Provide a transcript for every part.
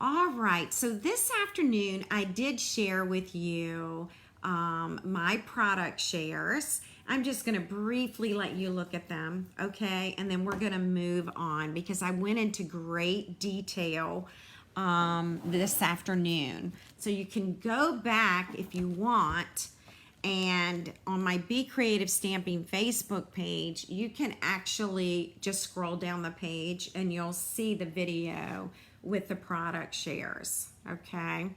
All right, so this afternoon I did share with you my product shares. I'm just going to briefly let you look at them, okay? And then we're going to move on because I went into great detail this afternoon. So you can go back if you want, and on my Be Creative Stamping Facebook page, you can actually just scroll down the page and you'll see the video with the product shares, okay?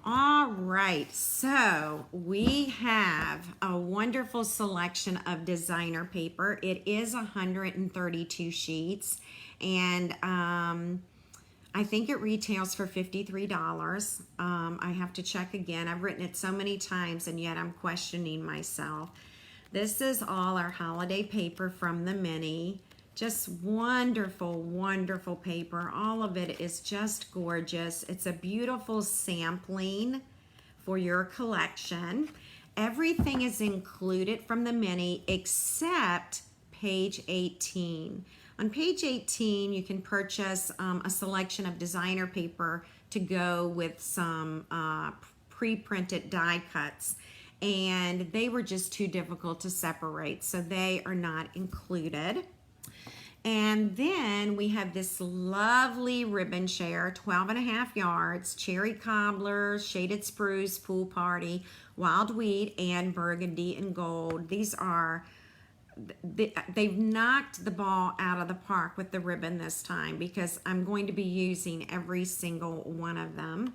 All right, so we have a wonderful selection of designer paper. It is 132 sheets, and I think it retails for $53. I have to check again. I've written it so many times, and yet I'm questioning myself. This is all our holiday paper from the mini. Just wonderful, wonderful paper. All of it is just gorgeous. It's a beautiful sampling for your collection. Everything is included from the mini except page 18. On page 18, you can purchase a selection of designer paper to go with some pre-printed die cuts. And they were just too difficult to separate, so they are not included. And then we have this lovely ribbon share, 12.5 yards, cherry cobbler, shaded spruce, pool party, wild wheat, and burgundy and gold. These are, they've knocked the ball out of the park with the ribbon this time because I'm going to be using every single one of them.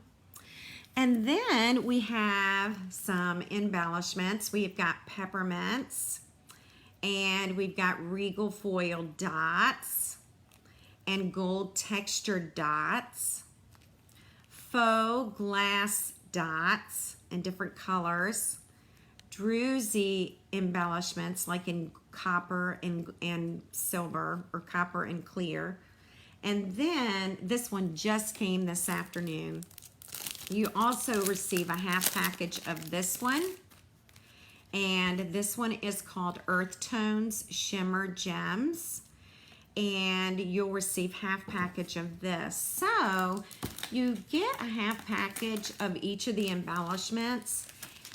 And then we have some embellishments. We've got peppermints, and we've got regal foil dots and gold textured dots, faux glass dots in different colors, druzy embellishments like in copper and silver, or copper and clear. And then this one just came this afternoon. You also receive a half package of this one. And this one is called Earth Tones Shimmer Gems. And you'll receive half package of this. So you get a half package of each of the embellishments.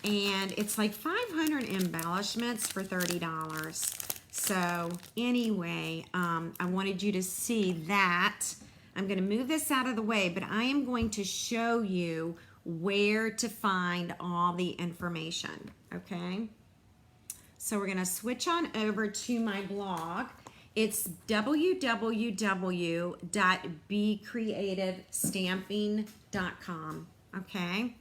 And it's like 500 embellishments for $30. So anyway, I wanted you to see that. I'm going to move this out of the way, but I am going to show you where to find all the information, okay? So we're going to switch on over to my blog. It's www.becreativestamping.com, okay?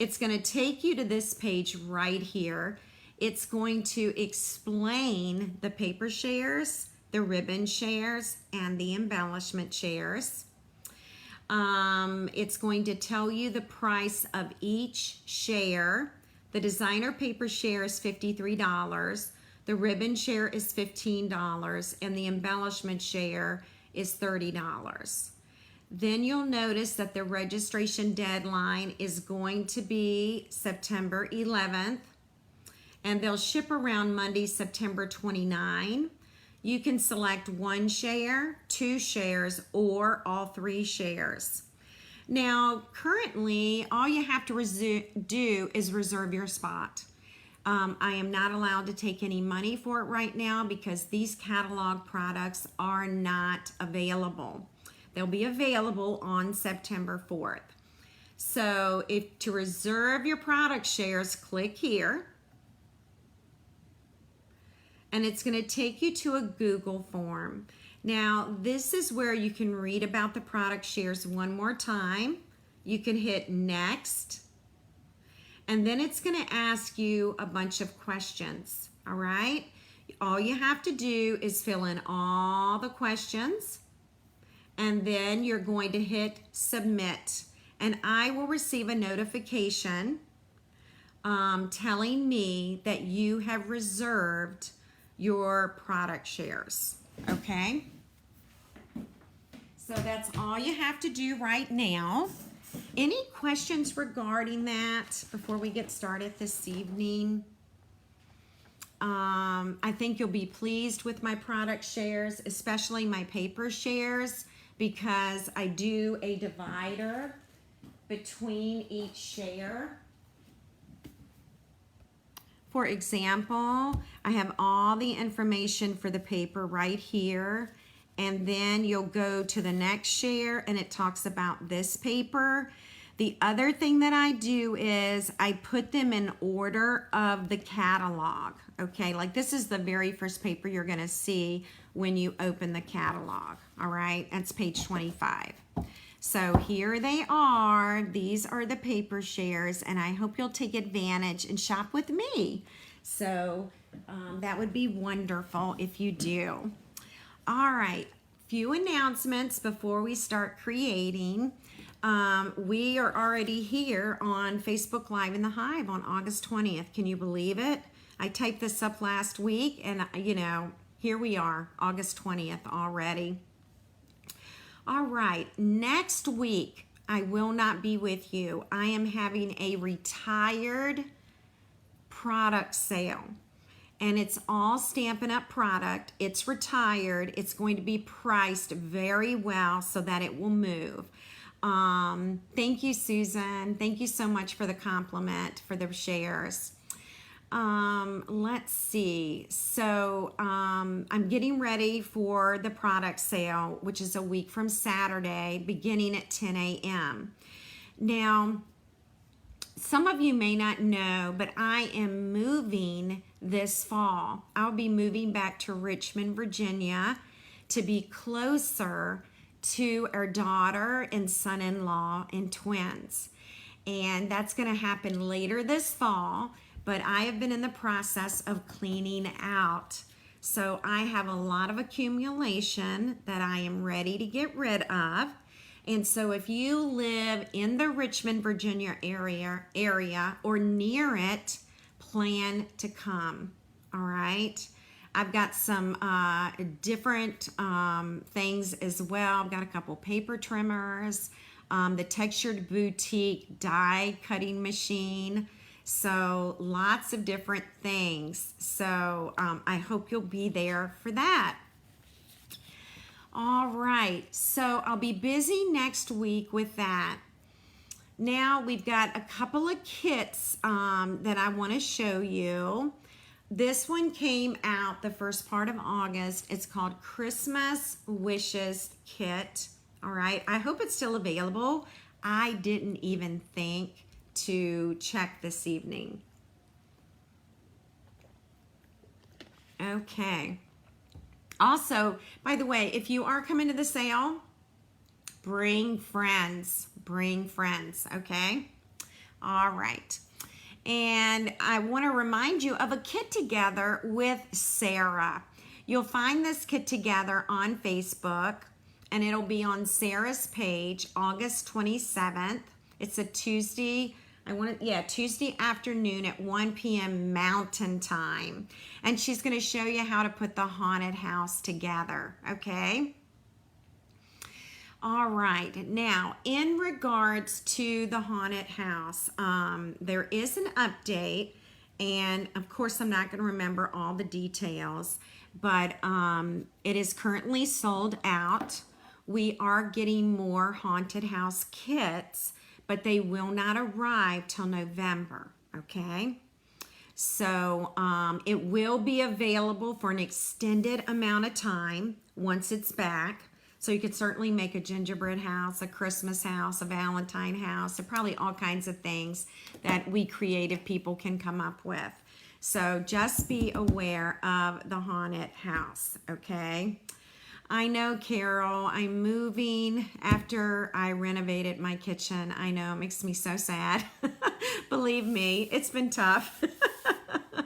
It's going to take you to this page right here. It's going to explain the paper shares, the ribbon shares, and the embellishment shares. It's going to tell you the price of each share. The designer paper share is $53. The ribbon share is $15, and the embellishment share is $30. Then you'll notice that the registration deadline is going to be September 11th, and they'll ship around Monday, September 29. You can select one share, two shares, or all three shares. Now, currently, all you have to do is reserve your spot. I am not allowed to take any money for it right now because these catalog products are not available. They'll be available on September 4th. So, to reserve your product shares, click here. And it's going to take you to a Google form. Now, this is where you can read about the product shares one more time. You can hit next. And then it's going to ask you a bunch of questions, all right? All you have to do is fill in all the questions. And then you're going to hit submit. And I will receive a notification telling me that you have reserved your product shares, okay? So that's all you have to do right now. Any questions regarding that before we get started this evening? I think you'll be pleased with my product shares, especially my paper shares, because I do a divider between each share. For example, I have all the information for the paper right here, and then you'll go to the next share and it talks about this paper. The other thing that I do is I put them in order of the catalog, okay? Like this is the very first paper you're gonna see when you open the catalog, all right? That's page 25. So here they are. These are the paper shares, and I hope you'll take advantage and shop with me. So that would be wonderful if you do. All right, few announcements before we start creating. We are already here on Facebook Live in the Hive on August 20th. Can you believe it? I typed this up last week, and you know, here we are, August 20th already. All right, next week, I will not be with you. I am having a retired product sale, and it's all Stampin' Up! Product. It's retired. It's going to be priced very well so that it will move. Thank you, Susan. Thank you so much for the compliment, for the shares. Let's see. So I'm getting ready for the product sale, which is a week from Saturday, beginning at 10 a.m. Now, some of you may not know, but I am moving this fall. I'll be moving back to Richmond, Virginia to be closer to our daughter and son-in-law and twins. And that's going to happen later this fall. But I have been in the process of cleaning out. So I have a lot of accumulation that I am ready to get rid of. And so if you live in the Richmond, Virginia area or near it, plan to come, all right? I've got some different things as well. I've got a couple paper trimmers, the Textured Boutique die cutting machine. So lots of different things. So I hope you'll be there for that. All right, so I'll be busy next week with that. Now we've got a couple of kits that I want to show you. This one came out the first part of August. It's called Christmas Wishes Kit. All right, I hope it's still available. I didn't even think to check this evening. Okay. Also, by the way, if you are coming to the sale, bring friends, okay? All right. And I want to remind you of a kit together with Sarah. You'll find this kit together on Facebook, and it'll be on Sarah's page, August 27th. It's a Tuesday, Tuesday afternoon at 1 p.m. Mountain Time. And she's going to show you how to put the haunted house together, okay? All right, now in regards to the haunted house, there is an update, and of course I'm not going to remember all the details, but it is currently sold out. We are getting more haunted house kits, but they will not arrive till November, okay? So it will be available for an extended amount of time once it's back. So you could certainly make a gingerbread house, a Christmas house, a Valentine house, and probably all kinds of things that we creative people can come up with. So just be aware of the haunted house, okay? I know, Carol, I'm moving after I renovated my kitchen. I know, it makes me so sad. Believe me, it's been tough.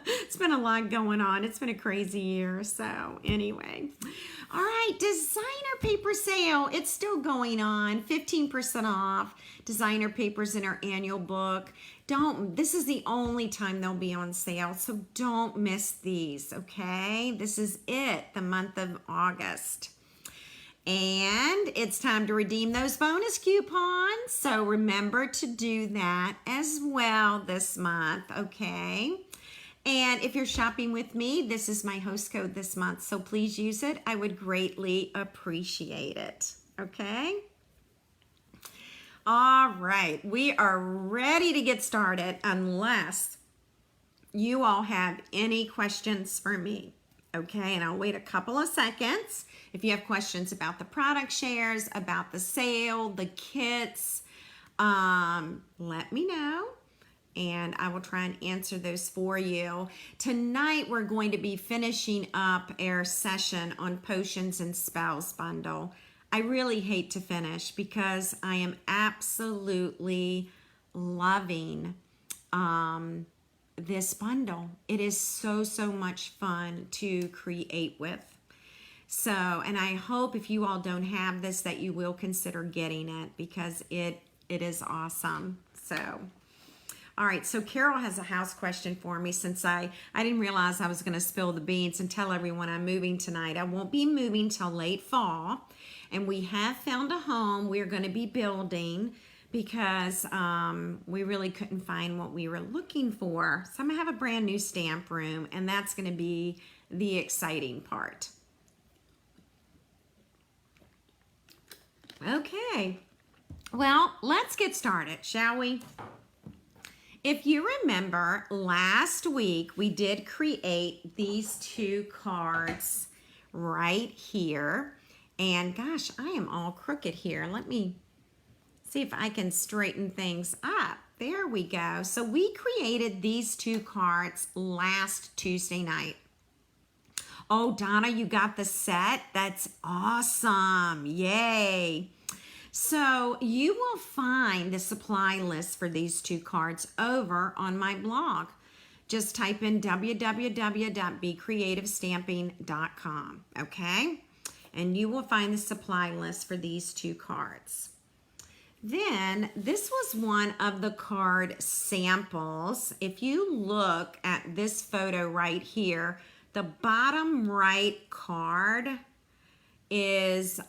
It's been a lot going on. It's been a crazy year. So anyway, all right, designer paper sale. It's still going on, 15% off. Designer papers in our annual book. This is the only time they'll be on sale, so don't miss these, okay? This is it, the month of August. And it's time to redeem those bonus coupons. So remember to do that as well this month, okay? And if you're shopping with me, this is my host code this month, so please use it. I would greatly appreciate it. okay? All right, we are ready to get started unless you all have any questions for me, okay? And I'll wait a couple of seconds. If you have questions about the product shares, about the sale, the kits, let me know and I will try and answer those for you. Tonight, we're going to be finishing up our session on Potions and Spells bundle. I really hate to finish because I am absolutely loving this bundle. It is so much fun to create with. So, and I hope if you all don't have this that you will consider getting it because it is awesome. So, all right, so Carol has a house question for me since I didn't realize I was going to spill the beans and tell everyone I'm moving tonight. I won't be moving till late fall, and we have found a home we're going to be building because we really couldn't find what we were looking for. So I'm going to have a brand new stamp room, and that's going to be the exciting part. Okay, well, let's get started, shall we? If you remember, last week we did create these two cards right here. And gosh, I am all crooked here. Let me see if I can straighten things up. There we go. So we created these two cards last Tuesday night. Oh, Donna, you got the set? That's awesome. Yay. So you will find the supply list for these two cards over on my blog. Just type in www.becreativestamping.com, okay? And you will find the supply list for these two cards. Then this was one of the card samples. If you look at this photo right here, the bottom right card is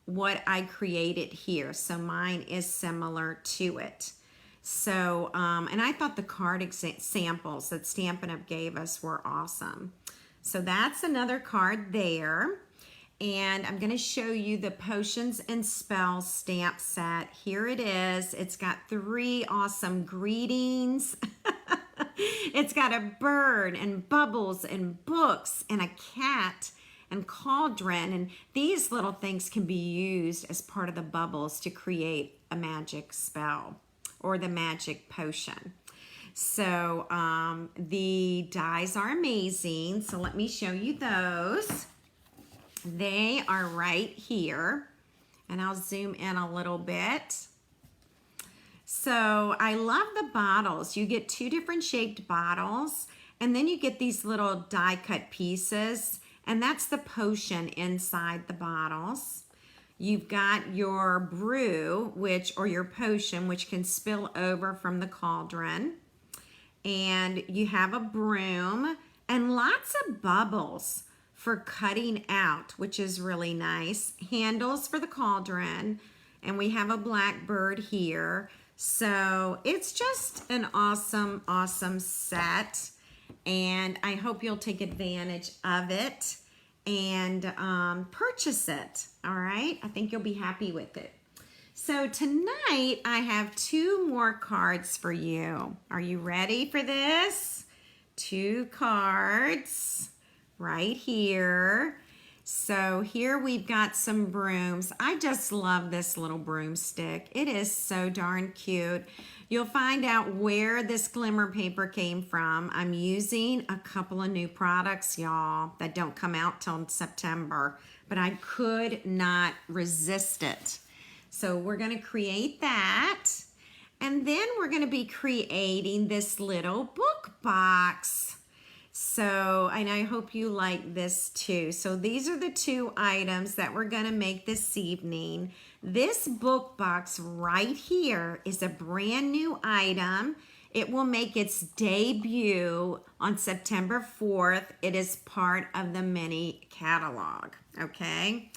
what I created here. So mine is similar to it. So, and I thought the card samples that Stampin' Up! Gave us were awesome. So that's another card there. And I'm going to show you the Potions and Spells stamp set. Here it is. It's got 3 awesome greetings. It's got a bird and bubbles and books and a cat and cauldron, and these little things can be used as part of the bubbles to create a magic spell or the magic potion. So the dies are amazing, so let me show you those. They are right here, and I'll zoom in a little bit. So I love the bottles. You get 2 different shaped bottles, and then you get these little die cut pieces. And that's the potion inside the bottles. You've got your brew, or your potion, which can spill over from the cauldron. And you have a broom and lots of bubbles for cutting out, which is really nice. Handles for the cauldron. And we have a blackbird here. So it's just an awesome, awesome set. And I hope you'll take advantage of it and purchase it, all right? I think you'll be happy with it. So tonight, I have 2 more cards for you. Are you ready for this? 2 cards right here. So here we've got some brooms. I just love this little broomstick. It is so darn cute. You'll find out where this glimmer paper came from. I'm using a couple of new products, y'all, that don't come out till September, but I could not resist it. So we're gonna create that. And then we're gonna be creating this little book box. So, and I hope you like this too. So these are the 2 items that we're gonna make this evening. This book box right here is a brand new item. It will make its debut on September 4th. It is part of the mini catalog, okay?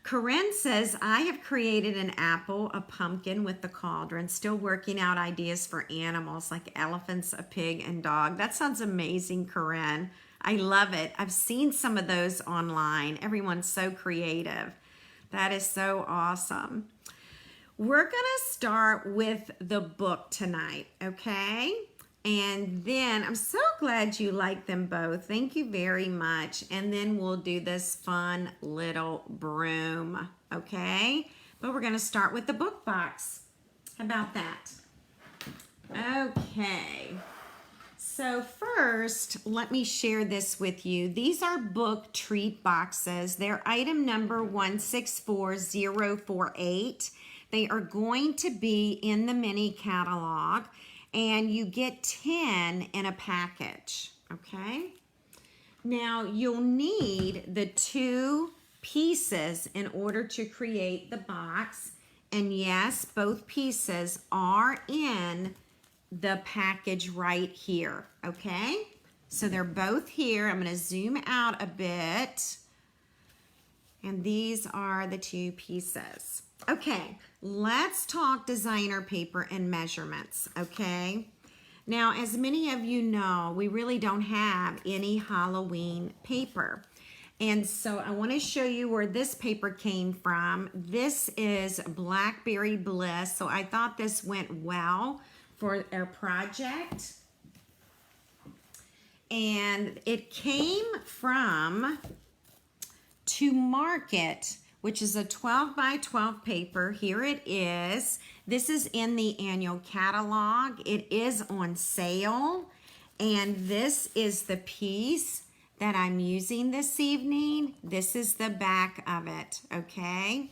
Corinne says, I have created an apple, a pumpkin with the cauldron, still working out ideas for animals like elephants, a pig, and dog. That sounds amazing, Corinne. I love it. I've seen some of those online. Everyone's so creative. That is so awesome. We're going to start with the book tonight, okay? And then I'm so glad you like them both. Thank you very much. And then we'll do this fun little broom, okay? But we're going to start with the book box. How about that? Okay. So first, let me share this with you. These are book treat boxes. They're item number 164048. They are going to be in the mini catalog, and you get 10 in a package, okay? Now, you'll need the 2 pieces in order to create the box, and yes, both pieces are in the package right here, okay? So they're both here. I'm gonna zoom out a bit, and these are the 2 pieces. Okay, let's talk designer paper and measurements, okay? Now, as many of you know, we really don't have any Halloween paper. And so I want to show you where this paper came from. This is Blackberry Bliss, so I thought this went well for our project. And it came from To Market, which is a 12 by 12 paper. Here it is. This is in the annual catalog. It is on sale. And this is the piece that I'm using this evening. This is the back of it, okay?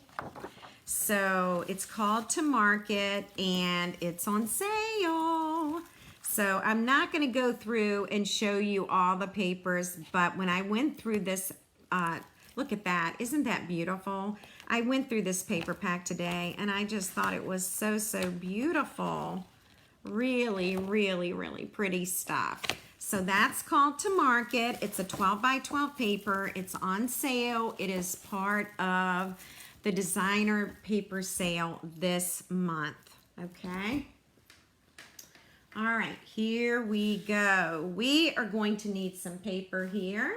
So it's called To Market and it's on sale. So I'm not gonna go through and show you all the papers, but when I went through this, look at that, isn't that beautiful? I went through this paper pack today and I just thought it was so, so beautiful. Really, really, really pretty stuff. So that's called To Market. It's a 12 by 12 paper. It's on sale. It is part of the designer paper sale this month, okay? All right, here we go. We are going to need some paper here.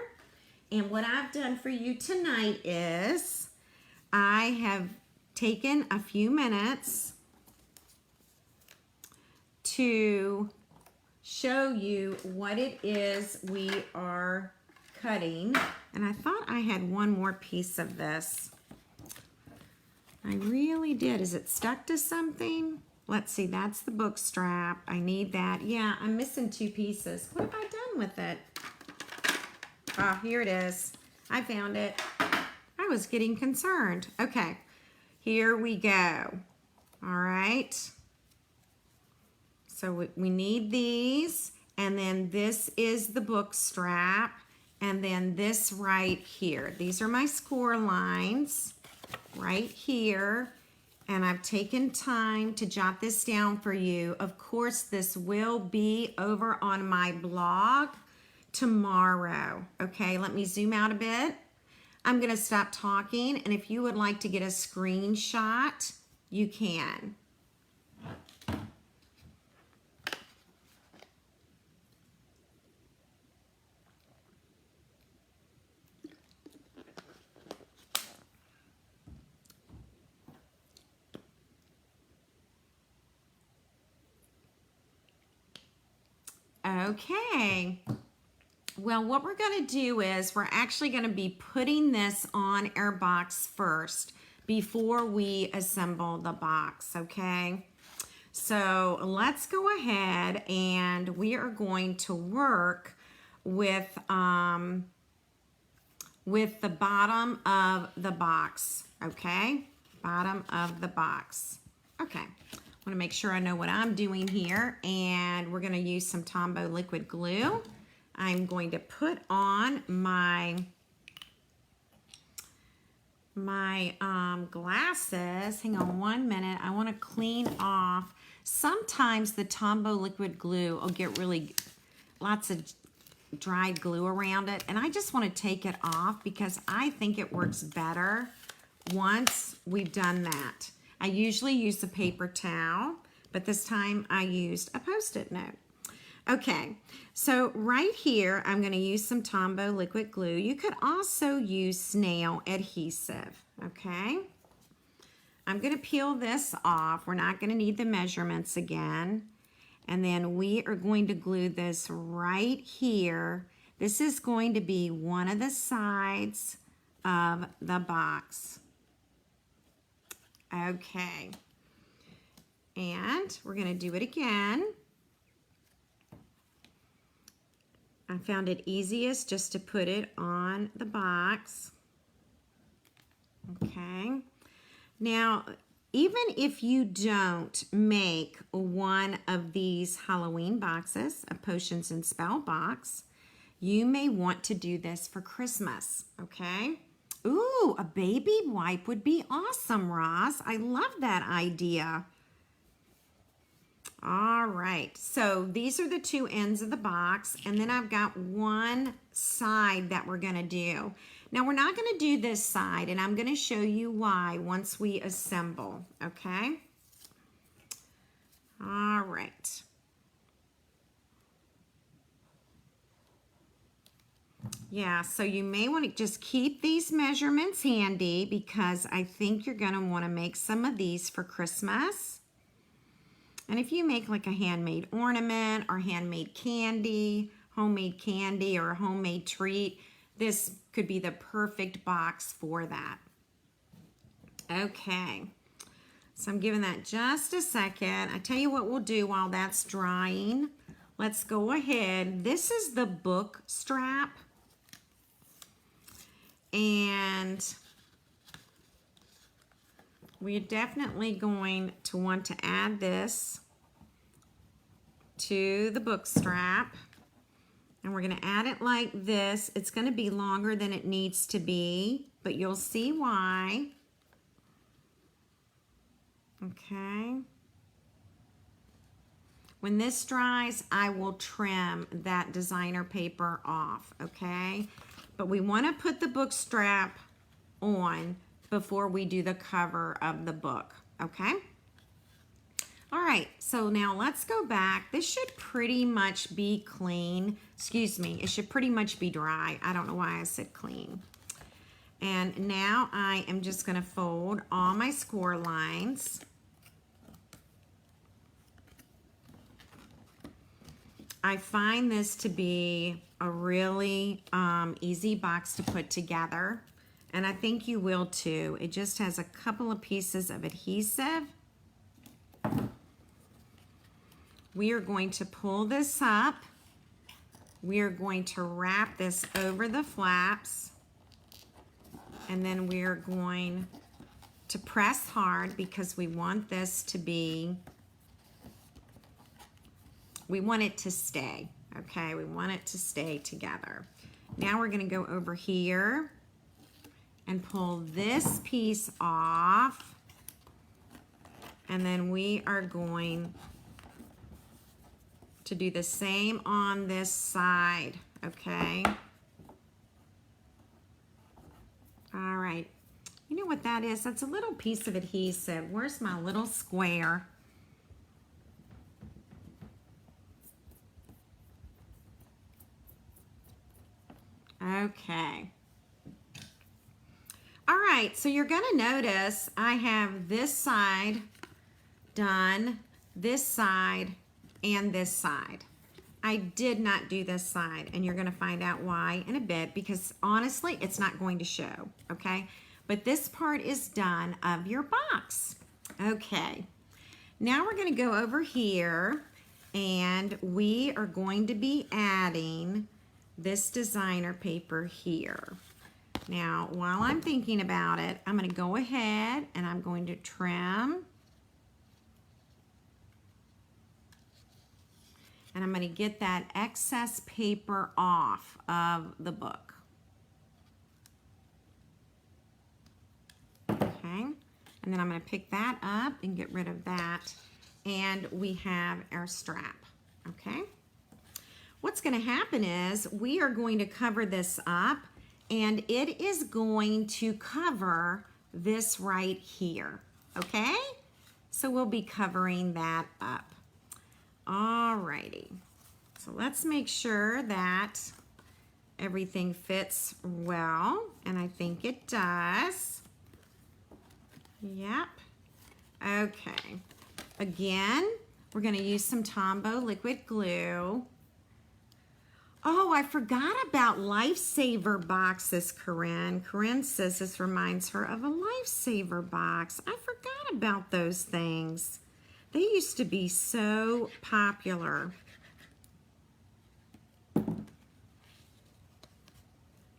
And what I've done for you tonight is I have taken a few minutes to show you what it is we are cutting. And I thought I had one more piece of this. I really did. Is it stuck to something? Let's see, that's the book strap. I need that. Yeah, I'm missing 2 pieces. What have I done with it? Oh, here it is. I found it. I was getting concerned. Okay, here we go. All right. So we need these, and then this is the book strap, and then this right here. These are my score lines right here, and I've taken time to jot this down for you. Of course, this will be over on my blog tomorrow. Okay, let me zoom out a bit. I'm gonna stop talking, and if you would like to get a screenshot, you can. Okay. Well, what we're going to do is we're actually going to be putting this on our box first before we assemble the box, okay? So let's go ahead and we are going to work with the bottom of the box, okay? Bottom of the box. Okay. I want to make sure I know what I'm doing here, and we're going to use some Tombow liquid glue. I'm going to put on my glasses. Hang on 1 minute. I want to clean off. Sometimes the Tombow liquid glue will get really lots of dried glue around it, and I just want to take it off because I think it works better once we've done that. I usually use a paper towel, but this time I used a Post-it note. Okay, so right here, I'm going to use some Tombow liquid glue. You could also use snail adhesive, okay? I'm going to peel this off. We're not going to need the measurements again. And then we are going to glue this right here. This is going to be one of the sides of the box. Okay. And we're going to do it again. I found it easiest just to put it on the box. Okay. Now, even if you don't make one of these Halloween boxes, a Potions and Spell box, you may want to do this for Christmas, okay? Ooh, a baby wipe would be awesome, Roz. I love that idea. All right, so these are the two ends of the box, and then I've got one side that we're gonna do. Now we're not gonna do this side, and I'm gonna show you why once we assemble, okay? All right. Yeah, so you may want to just keep these measurements handy because I think you're gonna wanna make some of these for Christmas. And if you make like a handmade ornament or handmade candy, homemade candy or a homemade treat, this could be the perfect box for that. Okay, so I'm giving that just a second. I tell you what we'll do while that's drying. Let's go ahead. This is the book strap. And we're definitely going to want to add this to the book strap. And we're going to add it like this. It's going to be longer than it needs to be, but you'll see why. Okay. When this dries, I will trim that designer paper off, okay? But we want to put the book strap on before we do the cover of the book, okay? All right, so now let's go back. This should pretty much be clean. Excuse me, it should pretty much be dry. I don't know why I said clean. And now I am just gonna fold all my score lines. I find this to be a really easy box to put together. And I think you will too. It just has a couple of pieces of adhesive. We are going to pull this up. We are going to wrap this over the flaps. And then we are going to press hard because we want this to be, we want it to stay, okay? We want it to stay together. Now we're gonna go over here and pull this piece off. And then we are going to do the same on this side, okay? All right, you know what that is? That's a little piece of adhesive. Where's my little square? Okay. All right, so you're gonna notice I have this side done, this side, and this side. I did not do this side, and you're gonna find out why in a bit because honestly, it's not going to show, okay? But this part is done of your box. Okay, now we're gonna go over here and we are going to be adding this designer paper here. Now, while I'm thinking about it, I'm gonna go ahead and I'm going to trim. And I'm going to get that excess paper off of the book. Okay, and then I'm going to pick that up and get rid of that. And we have our strap, okay? What's going to happen is we are going to cover this up and it is going to cover this right here, okay? So we'll be covering that up. Alrighty, so let's make sure that everything fits well, and I think it does. Yep, Okay. Again, we're going to use some Tombow liquid glue. Oh, I forgot about lifesaver boxes, Corinne. Corinne says this reminds her of a lifesaver box. I forgot about those things. They used to be so popular. All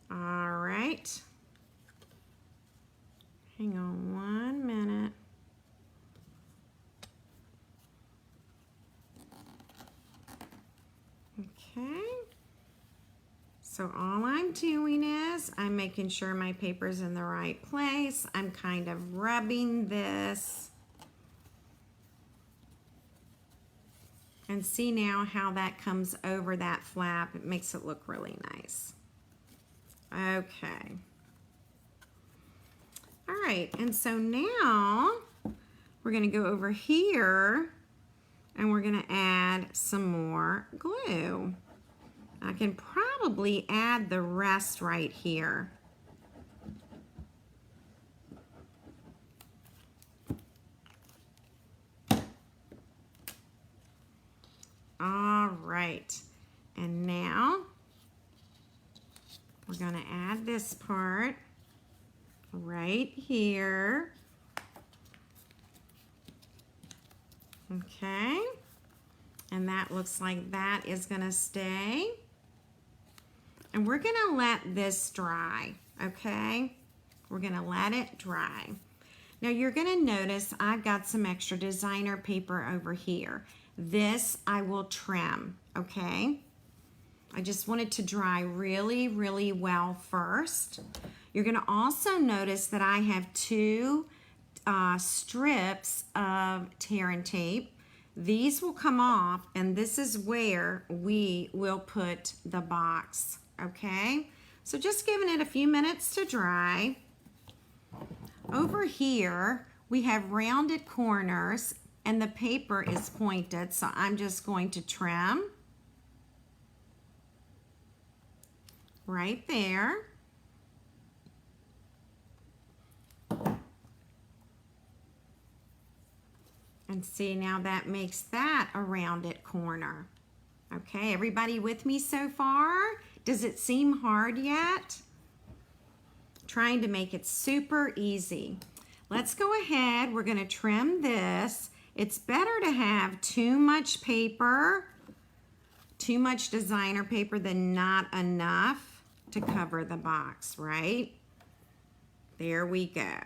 right. Hang on 1 minute. Okay. So all I'm doing is I'm making sure my paper's in the right place. I'm kind of rubbing this. And see now how that comes over that flap. It makes it look really nice. Okay. All right, and so now we're gonna go over here and we're gonna add some more glue. I can probably add the rest right here. All right, and now we're gonna add this part right here. Okay, and that looks like that is gonna stay. And we're gonna let this dry, okay? We're gonna let it dry. Now you're gonna notice I've got some extra designer paper over here. This I will trim, okay? I just want it to dry really, really well first. You're gonna also notice that I have two strips of tear and tape. These will come off, and this is where we will put the box, okay? So just giving it a few minutes to dry. Over here, we have rounded corners, and the paper is pointed, so I'm just going to trim right there. And see, now that makes that a rounded corner. Okay, everybody with me so far? Does it seem hard yet? Trying to make it super easy. Let's go ahead, we're gonna trim this. It's better to have too much paper, too much designer paper than not enough to cover the box, right? There we go.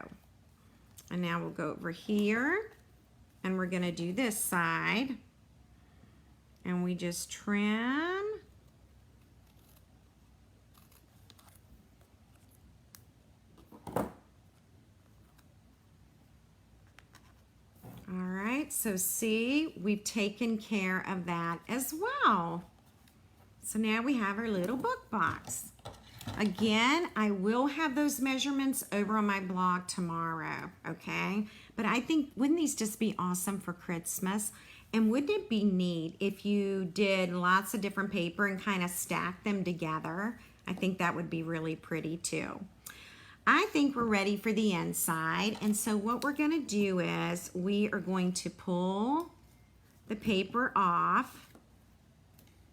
And now we'll go over here. And we're gonna do this side, and we just trim. All right, so see, we've taken care of that as well. So now we have our little book box. Again, I will have those measurements over on my blog tomorrow, okay? But I think, wouldn't these just be awesome for Christmas? And wouldn't it be neat if you did lots of different paper and kind of stacked them together? I think that would be really pretty too. I think we're ready for the inside. And so what we're gonna do is we are going to pull the paper off.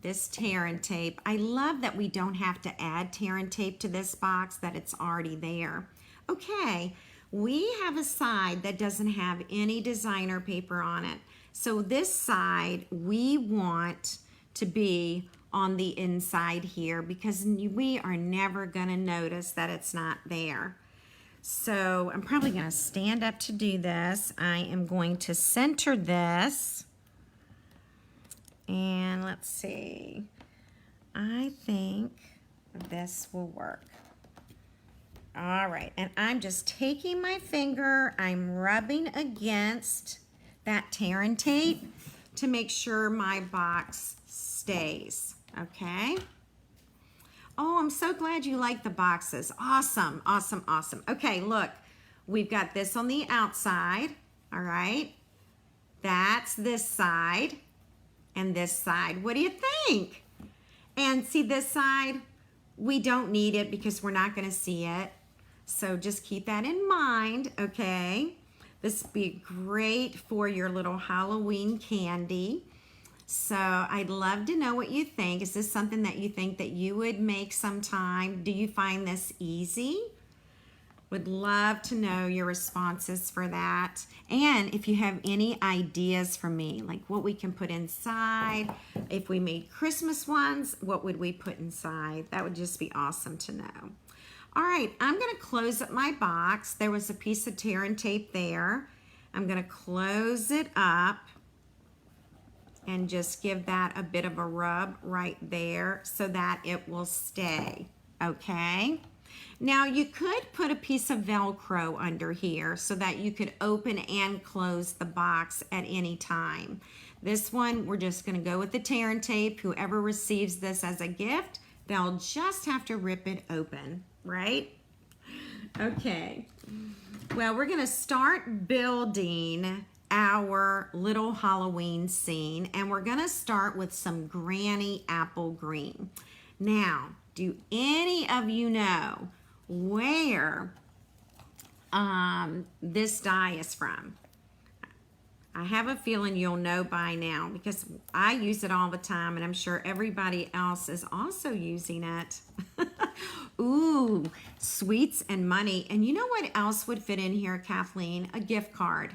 This tear and tape. I love that we don't have to add tear and tape to this box, that it's already there. Okay, we have a side that doesn't have any designer paper on it. So this side we want to be on the inside here because we are never gonna notice that it's not there. So I'm probably gonna stand up to do this. I am going to center this. And let's see, I think this will work. All right, and I'm just taking my finger, I'm rubbing against that tear and tape to make sure my box stays, okay? Oh, I'm so glad you like the boxes. Awesome, awesome, awesome. Okay, look, we've got this on the outside, all right? That's this side. And this side, what do you think? And see this side, we don't need it because we're not gonna see it. So just keep that in mind, okay? This would be great for your little Halloween candy. So I'd love to know what you think. Is this something that you think that you would make sometime? Do you find this easy? Would love to know your responses for that. And if you have any ideas for me, like what we can put inside, if we made Christmas ones, what would we put inside? That would just be awesome to know. All right, I'm gonna close up my box. There was a piece of tear and tape there. I'm gonna close it up and just give that a bit of a rub right there so that it will stay, okay? Now you could put a piece of Velcro under here so that you could open and close the box at any time. This one, we're just gonna go with the tear and tape. Whoever receives this as a gift, they'll just have to rip it open, right? Okay, well, we're gonna start building our little Halloween scene, and we're gonna start with some Granny Apple Green. Now, do any of you know where this die is from? I have a feeling you'll know by now because I use it all the time, and I'm sure everybody else is also using it. Ooh, sweets and money. And you know what else would fit in here, Kathleen? A gift card.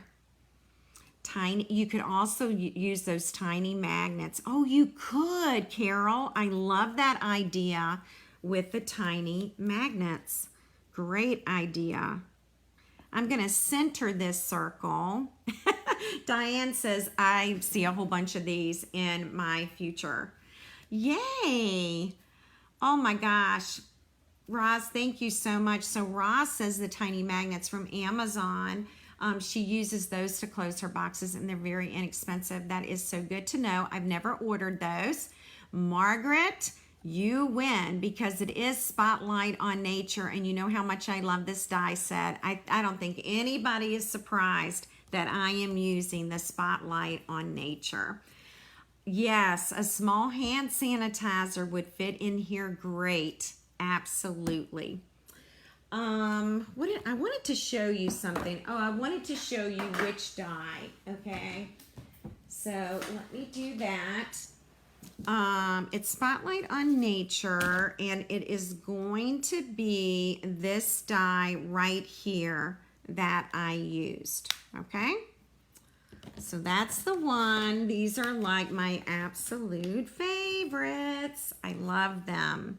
Tiny, you could also use those tiny magnets. Oh, you could, Carol. I love that idea with the tiny magnets. Great idea. I'm going to center this circle. Diane says, I see a whole bunch of these in my future. Yay. Oh my gosh. Roz, thank you so much. So Roz says the tiny magnets from Amazon. She uses those to close her boxes, and they're very inexpensive. That is so good to know. I've never ordered those. Margaret, you win because it is Spotlight on Nature, and you know how much I love this die set. I don't think anybody is surprised that I am using the Spotlight on Nature. Yes, a small hand sanitizer would fit in here great. Absolutely. I wanted to show you something. Oh, I wanted to show you which die. Okay, so let me do that. It's Spotlight on Nature, and it is going to be this die right here that I used. Okay, so that's the one. These are like my absolute favorites. I love them.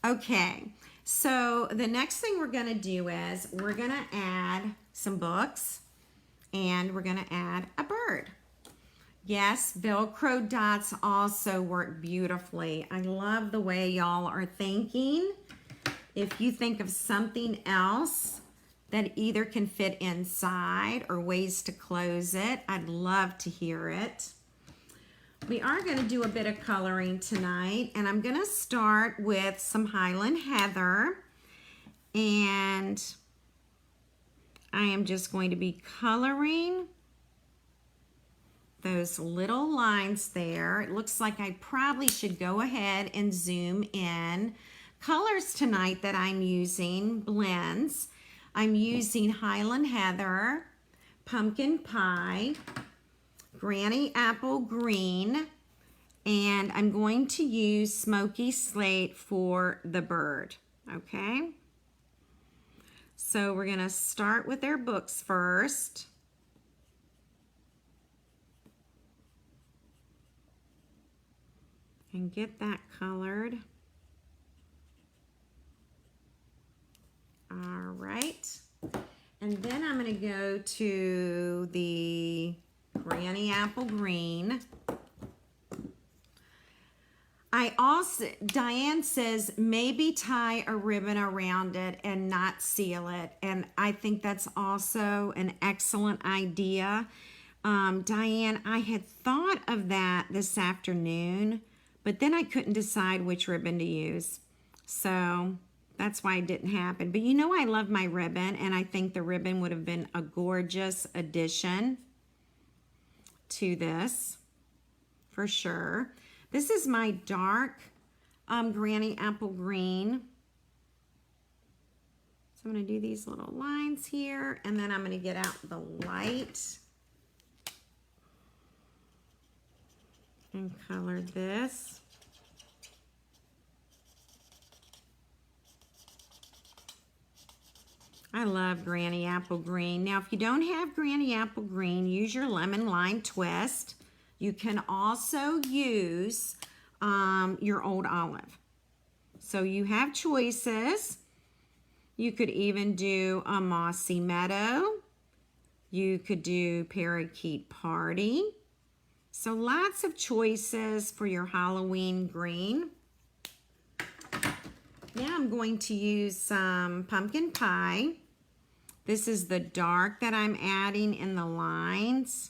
Okay. So the next thing we're going to do is we're going to add some books, and we're going to add a bird. Yes, Velcro dots also work beautifully. I love the way y'all are thinking. If you think of something else that either can fit inside or ways to close it, I'd love to hear it. We are going to do a bit of coloring tonight, and I'm going to start with some Highland Heather, and I am just going to be coloring those little lines there. It looks like I probably should go ahead and zoom in. Colors tonight that I'm using, blends. I'm using Highland Heather, Pumpkin Pie, Granny Apple Green, and I'm going to use Smoky Slate for the bird, okay? So we're going to start with our books first. And get that colored. All right. And then I'm going to go to the Granny Apple Green. Diane says maybe tie a ribbon around it and not seal it. And I think that's also an excellent idea. Diane, I had thought of that this afternoon, but then I couldn't decide which ribbon to use. So that's why it didn't happen. But you know I love my ribbon, and I think the ribbon would have been a gorgeous addition to this, for sure. This is my dark Granny Apple Green. I'm going to do these little lines here, and then I'm going to get out the light and color this. I love Granny Apple Green. Now, if you don't have Granny Apple Green, use your Lemon Lime Twist. You can also use your Old Olive. So you have choices. You could even do a Mossy Meadow. You could do Parakeet Party. So lots of choices for your Halloween green. Now I'm going to use some pumpkin pie. This is the dark that I'm adding in the lines.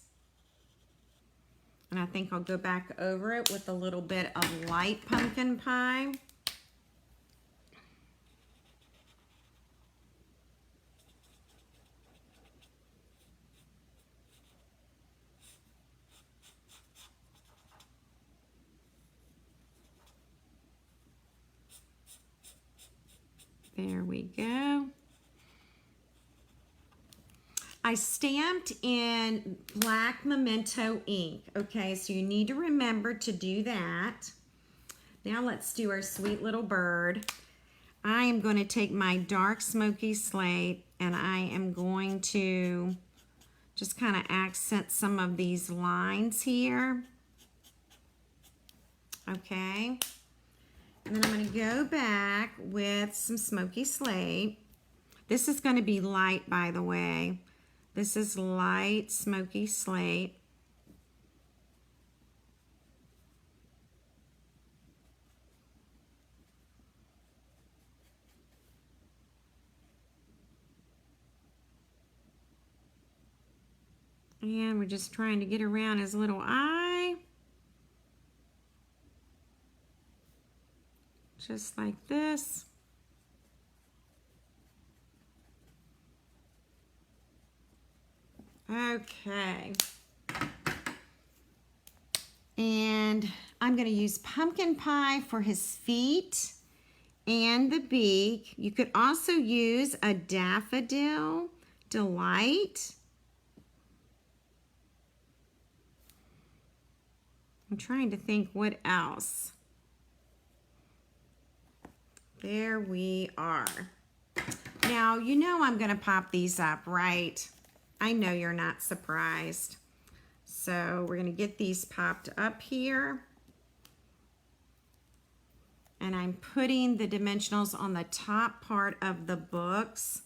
And I think I'll go back over it with a little bit of light pumpkin pie. There we go. I stamped in black memento ink. Okay, so you need to remember to do that. Now let's do our sweet little bird. I am going to take my dark smoky slate and I am going to just kind of accent some of these lines here. Okay. And then I'm going to go back with some smoky slate. This is going to be light, by the way. This is light smoky slate. And we're just trying to get around his little eye. Just like this. Okay. And I'm going to use pumpkin pie for his feet and the beak. You could also use a daffodil delight. I'm trying to think what else. There we are. Now, you know I'm going to pop these up, right? I know you're not surprised. So we're going to get these popped up here. And I'm putting the dimensionals on the top part of the books.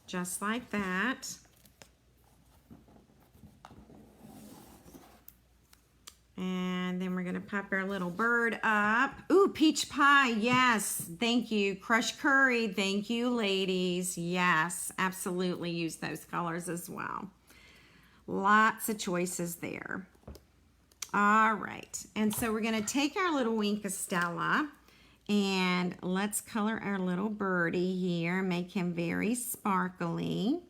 Just like that. And then we're going to pop our little bird up. Ooh, peach pie. Yes. Thank you. Crushed curry. Thank you, ladies. Yes, absolutely use those colors as well. Lots of choices there. All right. And so we're going to take our little Wink of Stella and let's color our little birdie here. Make him very sparkly.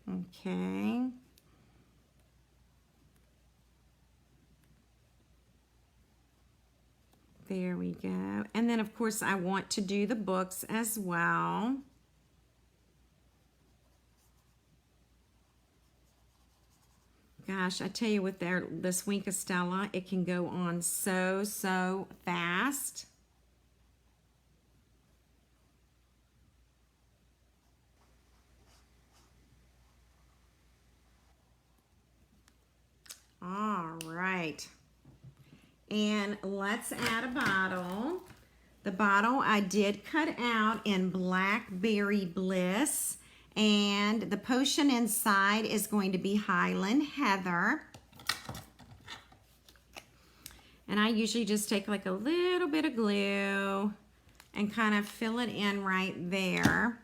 Okay. There we go. And then, of course, I want to do the books as well. Gosh, I tell you, with this Wink of Stella, it can go on so fast. All right. And let's add a bottle. The bottle I did cut out in Blackberry Bliss. And the potion inside is going to be Highland Heather. And I usually just take like a little bit of glue and kind of fill it in right there.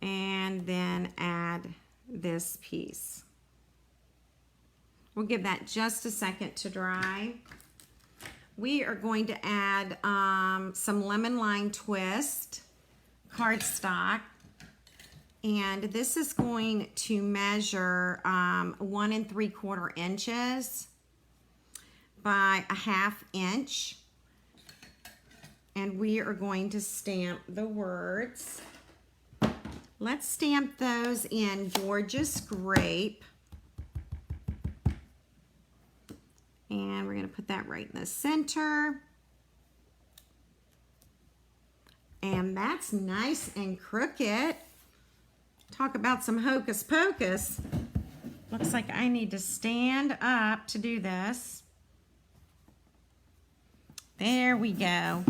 And then add this piece. We'll give that just a second to dry. We are going to add some lemon lime twist cardstock, and this is going to measure 1 3/4 inches by a 1/2 inch. And we are going to stamp the words. Let's stamp those in Gorgeous Grape. And we're going to put that right in the center. And that's nice and crooked. Talk about some hocus pocus. Looks like I need to stand up to do this. There we go.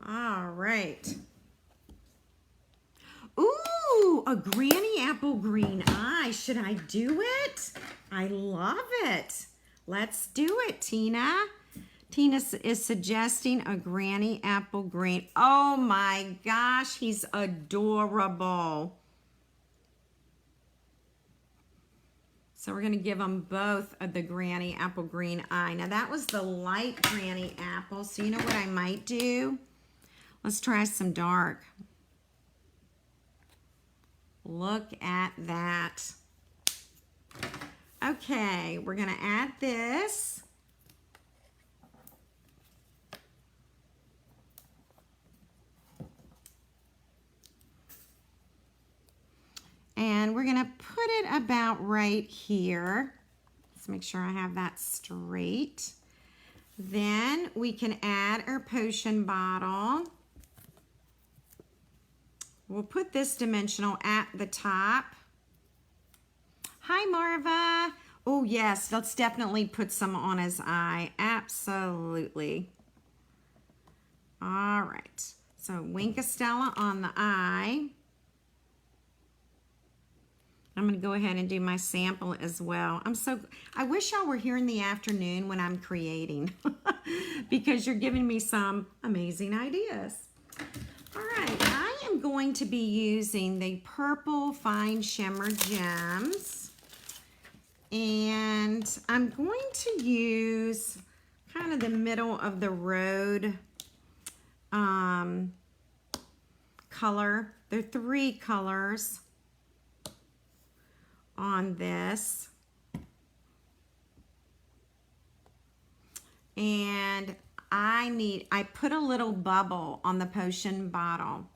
All right. Ooh, a granny apple green eye. Should I do it? I love it. Let's do it, Tina. Tina is suggesting a granny apple green. Oh my gosh, he's adorable. So we're going to give them both of the granny apple green eye. Now that was the light granny apple. So you know what I might do? Let's try some dark. Look at that. Okay, we're going to add this. And we're going to put it about right here. Let's make sure I have that straight. Then we can add our potion bottle. We'll put this dimensional at the top. Hi, Marva. Oh, yes, let's definitely put some on his eye. Absolutely. All right. So Wink Estella on the eye. I'm going to go ahead and do my sample as well. I wish y'all were here in the afternoon when I'm creating because you're giving me some amazing ideas. All right, I am going to be using the purple fine shimmer gems, and I'm going to use kind of the middle of the road color. There are 3 colors on this, and I put a little bubble on the potion bottle.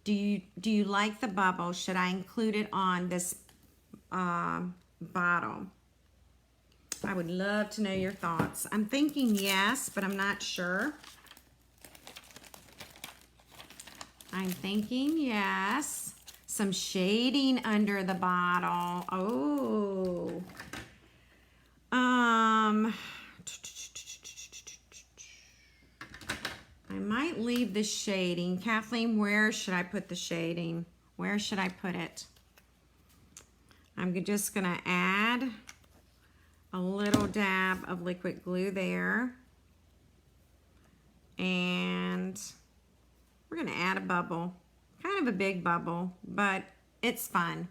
Do you like the bubble? Should I include it on this bottle? I would love to know your thoughts. I'm thinking yes, but I'm not sure. I'm thinking yes. Some shading under the bottle. Oh. I might leave the shading. Kathleen, where should I put the shading? Where should I put it? I'm just gonna add a little dab of liquid glue there. And we're gonna add a bubble. Kind of a big bubble, but it's fun.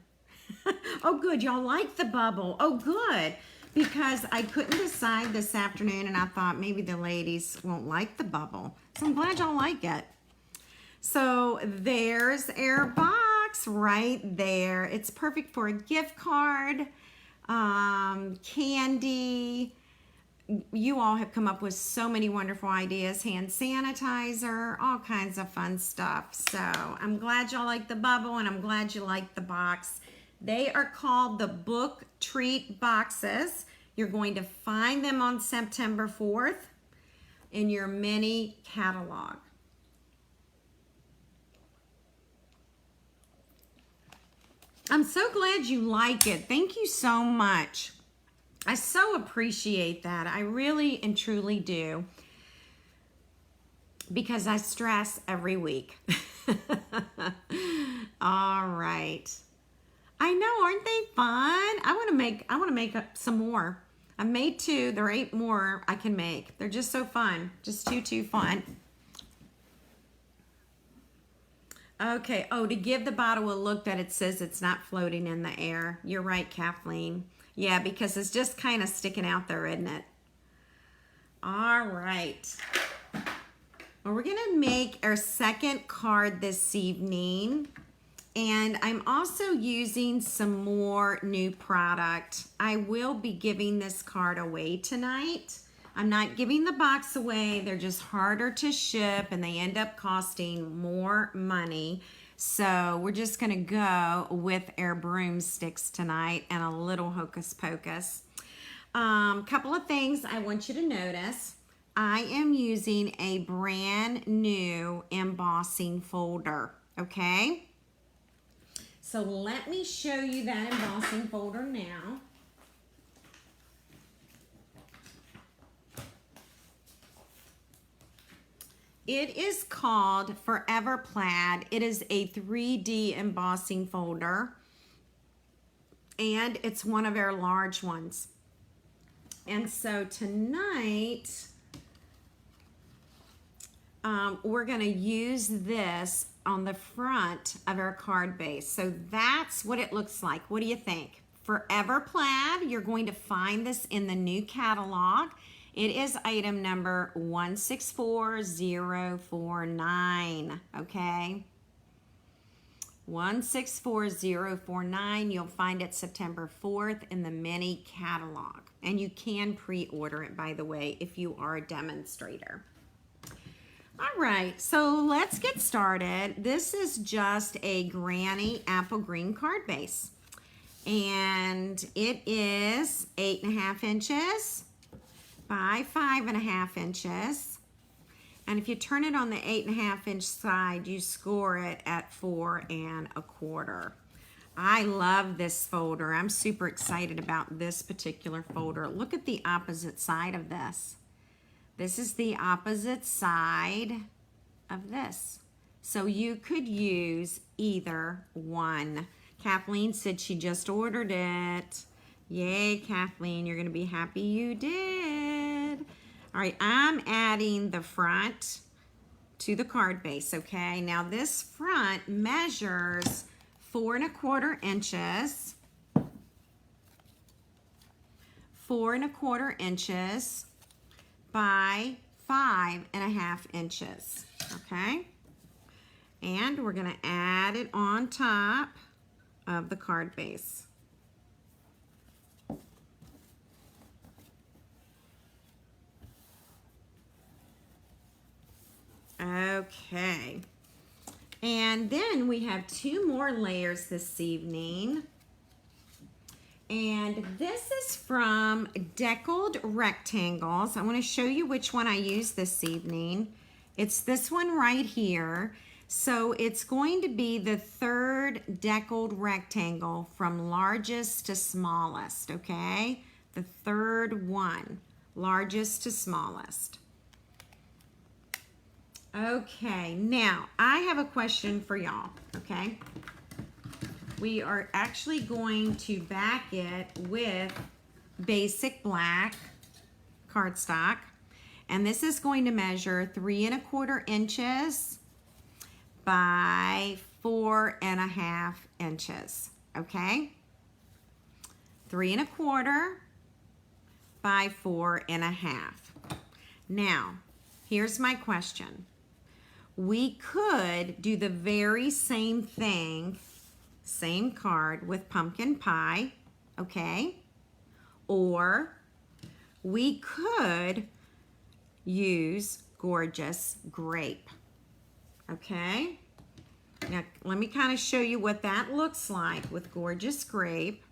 Oh, good. Y'all like the bubble. Oh, good. Because I couldn't decide this afternoon, and I thought maybe the ladies won't like the bubble. So I'm glad y'all like it. So there's our box right there. It's perfect for a gift card, candy. You all have come up with so many wonderful ideas. Hand sanitizer, all kinds of fun stuff. So I'm glad y'all like the bubble, and I'm glad you like the box. They are called the Book Treat Boxes. You're going to find them on September 4th in your mini catalog. I'm so glad you like it. Thank you so much. I so appreciate that. I really and truly do. Because I stress every week. All right. I know, aren't they fun? I want to make up some more. I've made 2. There are 8 more I can make. They're just so fun. Just too fun. Okay. Oh, to give the bottle a look that it says it's not floating in the air. You're right, Kathleen. Yeah, because it's just kind of sticking out there, isn't it? All right. Well, we're going to make our second card this evening. And I'm also using some more new product. I will be giving this card away tonight. I'm not giving the box away. They're just harder to ship and they end up costing more money. So we're just gonna go with our broomsticks tonight and a little hocus pocus. Couple of things I want you to notice. I am using a brand new embossing folder, okay? So let me show you that embossing folder now. It is called Forever Plaid. It is a 3D embossing folder, and it's one of our large ones. And so tonight, we're gonna use this on the front of our card base. So that's what it looks like. What do you think? Forever Plaid, you're going to find this in the new catalog. It is item number 164049, okay? 164049, you'll find it September 4th in the mini catalog. And you can pre-order it, by the way, if you are a demonstrator. All right, so let's get started. This is just a granny apple green card base. And it is 8.5 inches by 5.5 inches. And if you turn it on the 8.5 inch side, you score it at 4 1/4. I love this folder. I'm super excited about this particular folder. Look at the opposite side of this. This is the opposite side of this. So you could use either one. Kathleen said she just ordered it. Yay, Kathleen, you're gonna be happy you did. All right, I'm adding the front to the card base, okay? Now this front measures 4 1/4 inches, 4 1/4 inches by 5.5 inches, okay? And we're gonna add it on top of the card base. Okay, and then we have 2 more layers this evening. And this is from Deckled Rectangles. I want to show you which one I used this evening. It's this one right here. So it's going to be the 3rd deckled rectangle from largest to smallest, okay? The 3rd one, largest to smallest. Okay, now I have a question for y'all, okay? We are actually going to back it with basic black cardstock, and this is going to measure 3 1/4 inches by 4.5 inches, okay? 3 1/4 by 4.5. Now, here's my question. We could do the very same thing, same card with pumpkin pie, okay? Or we could use gorgeous grape, okay? Now, let me kind of show you what that looks like with gorgeous grape.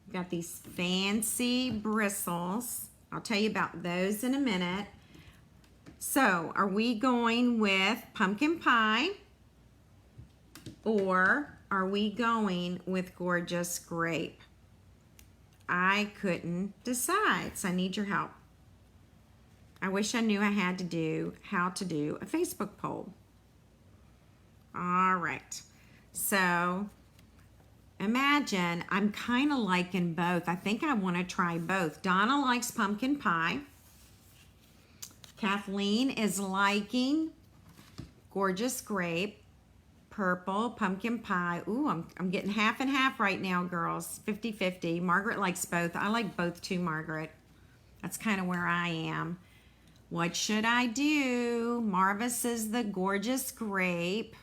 We've got these fancy bristles. I'll tell you about those in a minute. So, are we going with pumpkin pie or are we going with gorgeous grape? I couldn't decide, so I need your help. I wish I knew how to do a Facebook poll. All right, so imagine I'm kind of liking both. I think I want to try both. Donna likes pumpkin pie. Kathleen is liking gorgeous grape, purple, pumpkin pie. Ooh, I'm getting half and half right now, girls. 50-50. Margaret likes both. I like both too, Margaret. That's kind of where I am. What should I do? Marva says the gorgeous grape.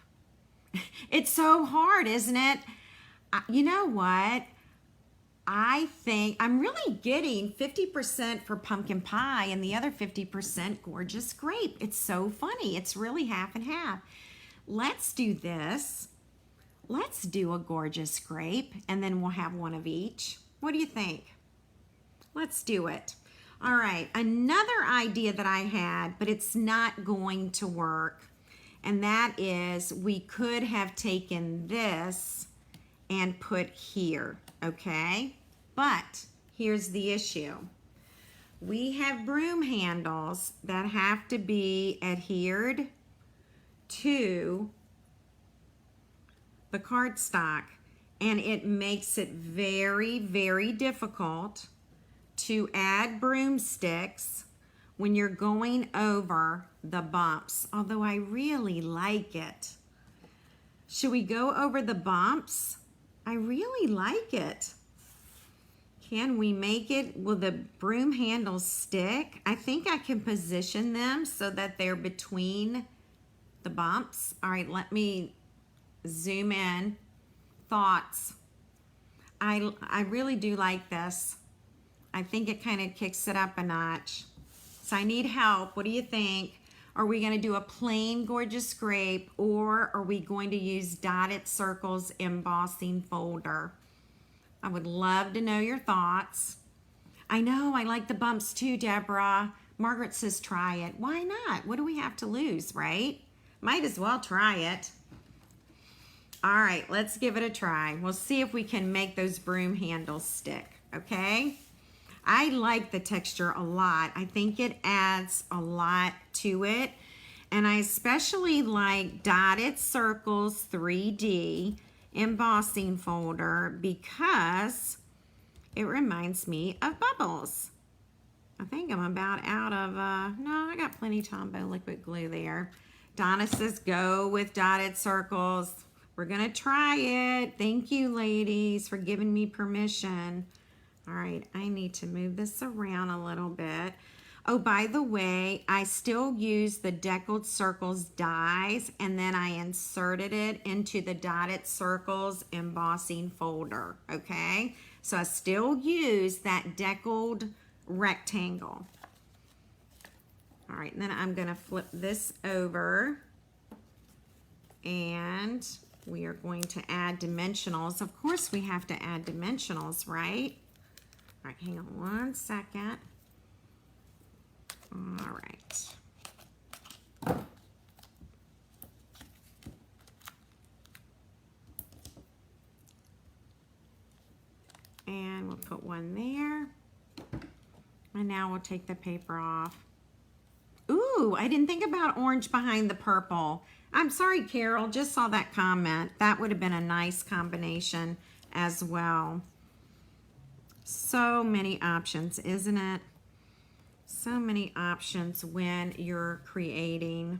It's so hard, isn't it? You know what? I think I'm really getting 50% for pumpkin pie and the other 50% gorgeous grape. It's so funny. It's really half and half. Let's do this. Let's do a gorgeous grape and then we'll have one of each. What do you think? Let's do it. All right, another idea that I had, but it's not going to work, and that is we could have taken this and put here, okay? But here's the issue. We have broom handles that have to be adhered to the cardstock, and it makes it very, very difficult to add broomsticks when you're going over the bumps, although I really like it. Should we go over the bumps? I really like it. Can we make it? Will the broom handles stick? I think I can position them so that they're between the bumps. All right, let me zoom in. Thoughts? I really do like this. I think it kind of kicks it up a notch. So I need help. What do you think? Are we going to do a plain gorgeous grape, or are we going to use dotted circles embossing folder? I would love to know your thoughts. I know, I like the bumps too, Deborah. Margaret says try it. Why not? What do we have to lose, right? Might as well try it. All right, let's give it a try. We'll see if we can make those broom handles stick, okay? I like the texture a lot. I think it adds a lot to it. And I especially like dotted circles 3D embossing folder because it reminds me of bubbles. I think I'm about out of, no, I got plenty of Tombow liquid glue there. Donna says go with dotted circles. We're gonna try it. Thank you, ladies, for giving me permission. All right, I need to move this around a little bit. Oh, by the way, I still use the Deckled Circles dies, and then I inserted it into the Dotted Circles embossing folder, okay? So I still use that deckled rectangle. All right, and then I'm gonna flip this over, and we are going to add dimensionals. Of course we have to add dimensionals, right? All right, hang on one second. All right. And we'll put one there. And now we'll take the paper off. Ooh, I didn't think about orange behind the purple. I'm sorry, Carol, just saw that comment. That would have been a nice combination as well. So many options, isn't it? So many options when you're creating.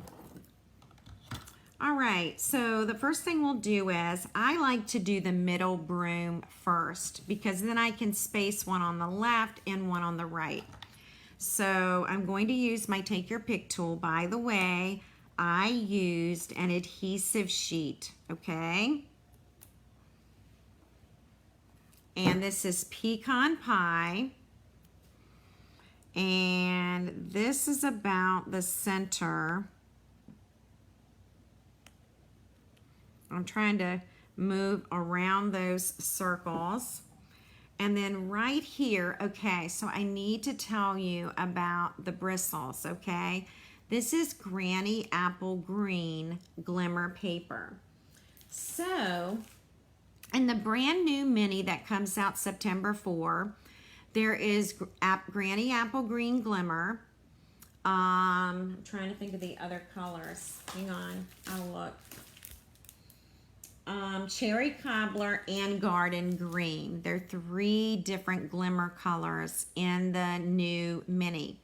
All right, so the first thing we'll do is I like to do the middle broom first because then I can space one on the left and one on the right. So I'm going to use my Take Your Pick tool. By the way, I used an adhesive sheet, okay? And this is pecan pie. And this is about the center. I'm trying to move around those circles. And then right here, okay, so I need to tell you about the bristles, okay? This is Granny Apple Green Glimmer paper. So, in the brand new mini that comes out September 4, there is Granny Apple Green Glimmer. I'm trying to think of the other colors. Hang on, I'll look. Cherry Cobbler and Garden Green. They're 3 different glimmer colors in the new mini.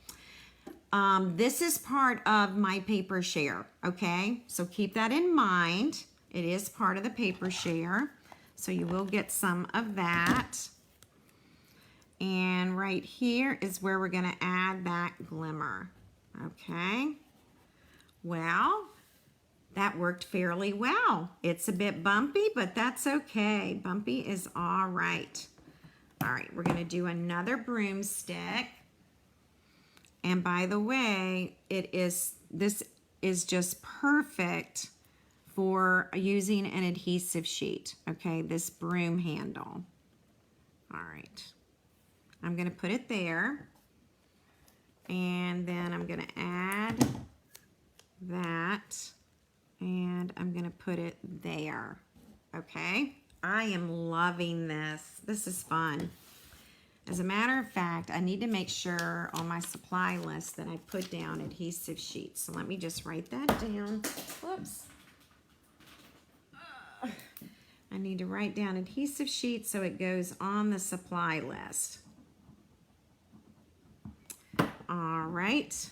This is part of my paper share, okay? So keep that in mind. It is part of the paper share. So you will get some of that. And right here is where we're gonna add that glimmer, okay? Well, that worked fairly well. It's a bit bumpy, but that's okay. Bumpy is all right. All right, we're gonna do another broomstick. And by the way, this is just perfect for using an adhesive sheet, okay? This broom handle. All right, I'm gonna put it there. And then I'm gonna add that, and I'm gonna put it there, okay? I am loving this. This is fun. As a matter of fact, I need to make sure on my supply list that I put down adhesive sheets. So let me just write that down. Whoops. I need to write down adhesive sheets so it goes on the supply list. All right.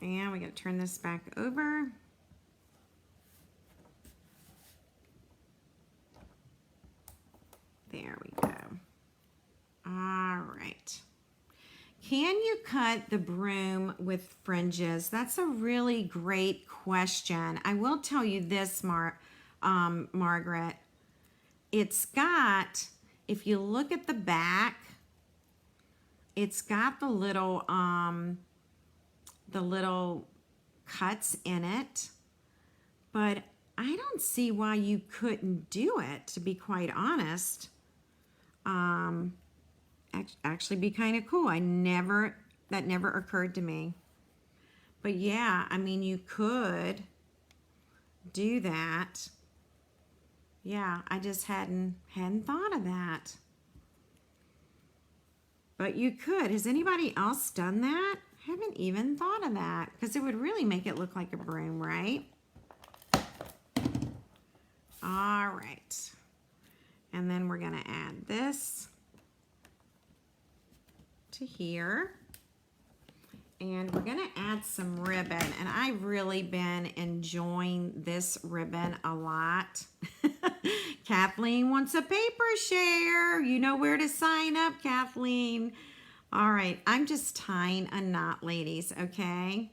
And we got to turn this back over. There we go. All right. Can you cut the broom with fringes? That's a really great question. I will tell you this, Margaret. It's got, if you look at the back, it's got the little cuts in it, but I don't see why you couldn't do it, to be quite honest. Actually be kind of cool. That never occurred to me. But yeah, I mean, you could do that. Yeah, I just hadn't thought of that. But you could. Has anybody else done that? Haven't even thought of that, because it would really make it look like a broom, right? All right. And then we're gonna add this to here. And we're gonna add some ribbon. And I've really been enjoying this ribbon a lot. Kathleen wants a paper share. You know where to sign up, Kathleen. All right, I'm just tying a knot, ladies, okay?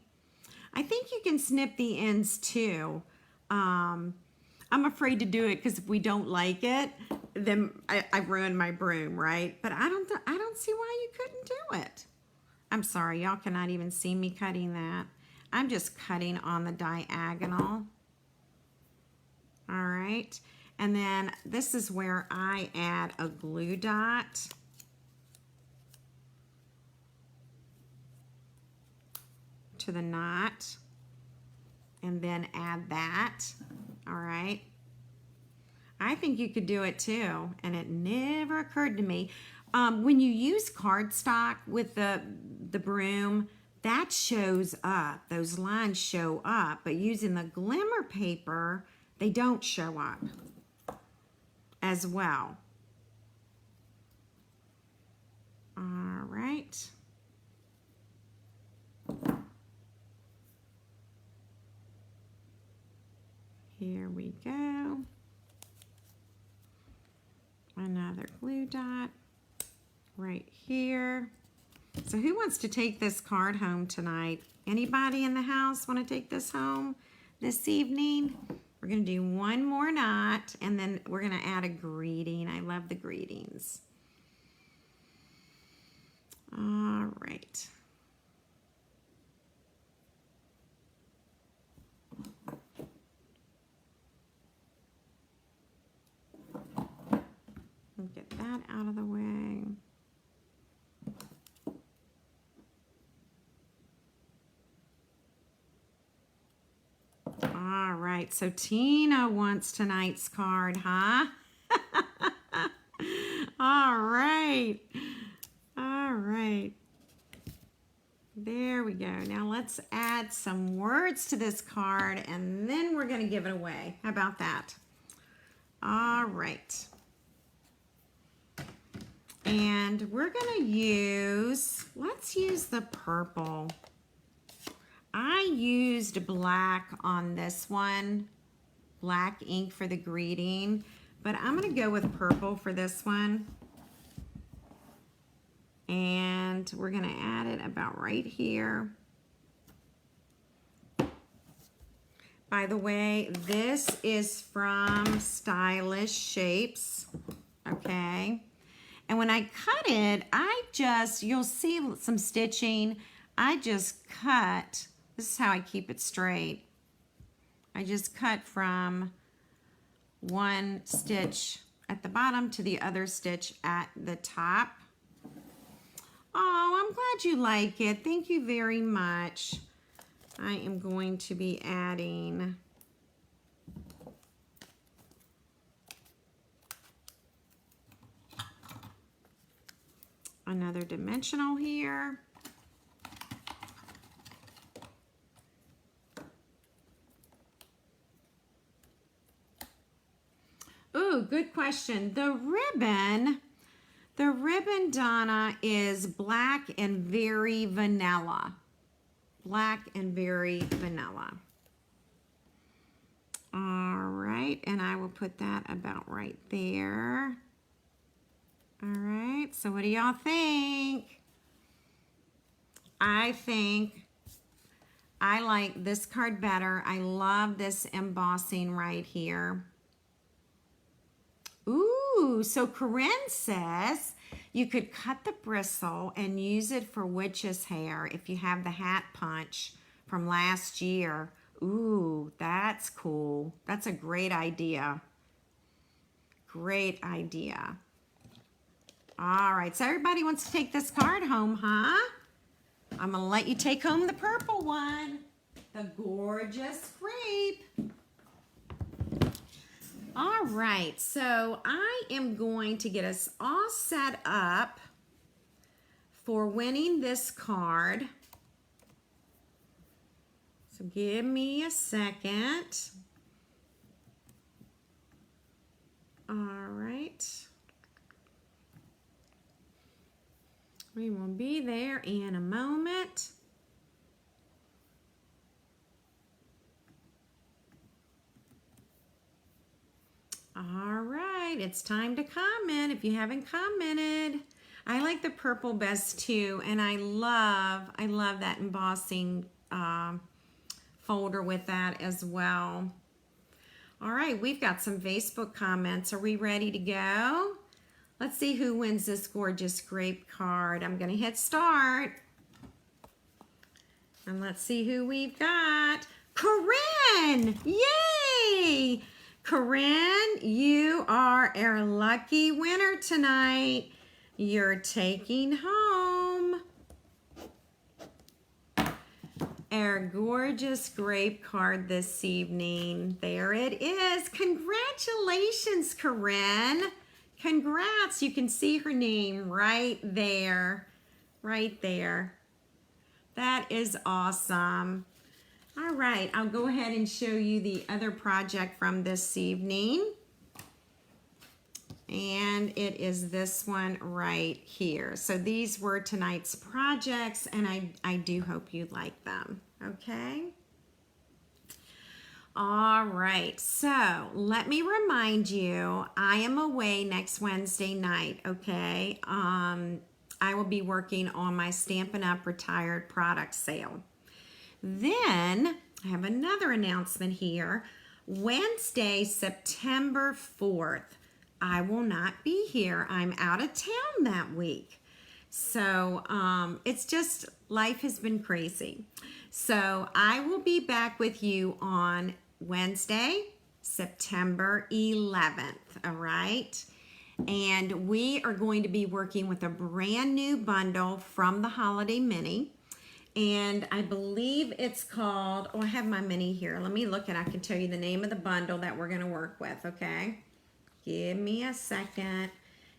I think you can snip the ends too. I'm afraid to do it because if we don't like it, then I've ruined my broom, right? But I don't see why you couldn't do it. I'm sorry, y'all cannot even see me cutting that. I'm just cutting on the diagonal. All right, and then this is where I add a glue dot. To the knot, and then add that. All right, I think you could do it too, and it never occurred to me. When you use cardstock with the broom, that shows up, those lines show up, but using the glimmer paper, they don't show up as well. All right. Here we go. Another glue dot right here. So who wants to take this card home tonight? Anybody in the house want to take this home this evening? We're going to do one more knot, and then we're going to add a greeting. I love the greetings. All right. Get that out of the way. All right, so Tina wants tonight's card, huh? All right. All right. There we go. Now let's add some words to this card, and then we're going to give it away. How about that? All right. And we're going to use, let's use the purple. I used black on this one, black ink for the greeting, but I'm going to go with purple for this one. And we're going to add it about right here. By the way, this is from Stylish Shapes. okay? And when I cut it, you'll see some stitching. I just cut, this is how I keep it straight. I just cut from one stitch at the bottom to the other stitch at the top. Oh, I'm glad you like it. Thank you very much. I am going to be adding another dimensional here. Ooh, good question. The ribbon, Donna, is black and very vanilla. Black and very vanilla. All right, and I will put that about right there. All right, so what do y'all think? I think I like this card better. I love this embossing right here. Ooh, so Corinne says you could cut the bristle and use it for witch's hair if you have the hat punch from last year. Ooh, that's cool. That's a great idea. Great idea. All right, so everybody wants to take this card home, huh? I'm gonna let you take home the purple one, the gorgeous grape. All right, so I am going to get us all set up for winning this card. So give me a second. All right. We will be there in a moment. All right, it's time to comment if you haven't commented. I like the purple best too, and I love that embossing folder with that as well. All right, we've got some Facebook comments. Are we ready to go? Let's see who wins this gorgeous grape card. I'm gonna hit start. And let's see who we've got. Corinne, yay! Corinne, you are our lucky winner tonight. You're taking home our gorgeous grape card this evening. There it is. Congratulations, Corinne. Congrats. You can see her name right there. Right there. That is awesome. All right, I'll go ahead and show you the other project from this evening. And it is this one right here. So these were tonight's projects, and I do hope you like them, okay? All right, so let me remind you, I am away next Wednesday night, okay? I will be working on my Stampin' Up! Retired product sale. Then I have another announcement here. Wednesday, September 4th, I will not be here. I'm out of town that week. So it's just, life has been crazy. So I will be back with you on Wednesday, September 11th, all right? And we are going to be working with a brand new bundle from the Holiday Mini. And I believe it's called, oh, I have my mini here. Let me look and I can tell you the name of the bundle that we're going to work with, okay? Give me a second.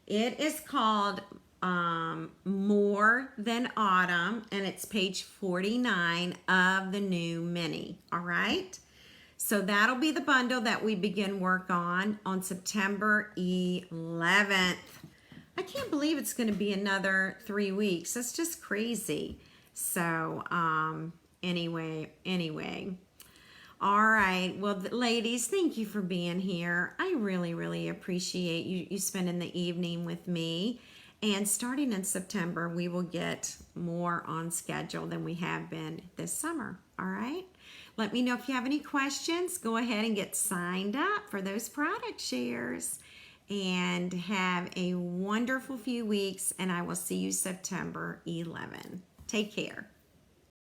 It is called More Than Autumn, and it's page 49 of the new mini, all right? So that'll be the bundle that we begin work on September 11th. I can't believe it's going to be another 3 weeks. That's just crazy. So anyway. All right. Well, ladies, thank you for being here. I really appreciate you spending the evening with me. And starting in September, we will get more on schedule than we have been this summer. All right. Let me know if you have any questions. Go ahead and get signed up for those product shares. and have a wonderful few weeks, and I will see you September 11. Take care.